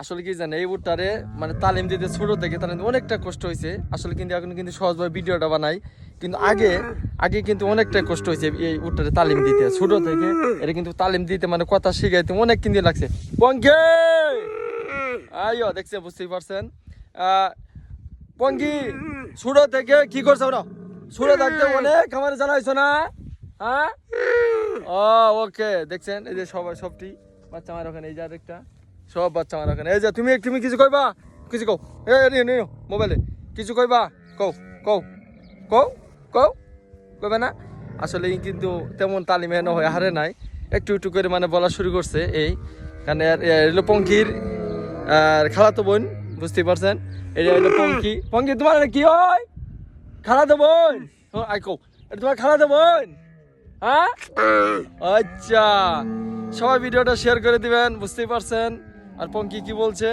আসলে কি জানে এই উটটারে মানে তালিম দিতে ছোট থেকে তার অনেকটা কষ্ট হয়েছে আসলে, কিন্তু এখন কিন্তু সহজভাবে ভিডিওটা বানাই, কিন্তু আগে আগে কিন্তু অনেকটা কষ্ট হয়েছে এই উটটারে তালিম দিতে ছোট থেকে। এটা কিন্তু তালিম দিতে মানে কথা শিখাইতে অনেক কিন্তু লাগছে। পঙ্কি আইও দেখছে, বুঝতেই পারছেন। পঙ্কি ছোট থেকে কি করছো না, ছোট থাকতে অনেক আমার জানাইছো না, হ্যাঁ? ও ওকে, দেখছেন এই যে সবাই সবটি বাচ্চা আমার ওখানে, এই যে আরেকটা সব বাচ্চা আমার ওখানে। এই যে তুমি তুমি কিছু কইবা, কিছু কও, নিও মোবাইলে কিছু কইবা, কও কও কও কও, কইবে না? আসলে কিন্তু তেমন তালিম হেন হয়ে হারে নাই, একটু একটু করে মানে বলা শুরু করছে। এই কারণে এলো পঙ্কির আর খালাতো বোন, বুঝতেই পারছেন। এটা হলো পঙ্কি। পঙ্কি তোমার কি হয়? খালাতো বোন? আই কও, এটা তোমার খালাতো বোন? হ্যাঁ, আচ্ছা। সবাই ভিডিওটা শেয়ার করে দিবেন, বুঝতেই পারছেন। আর পঙ্কি কি বলছে?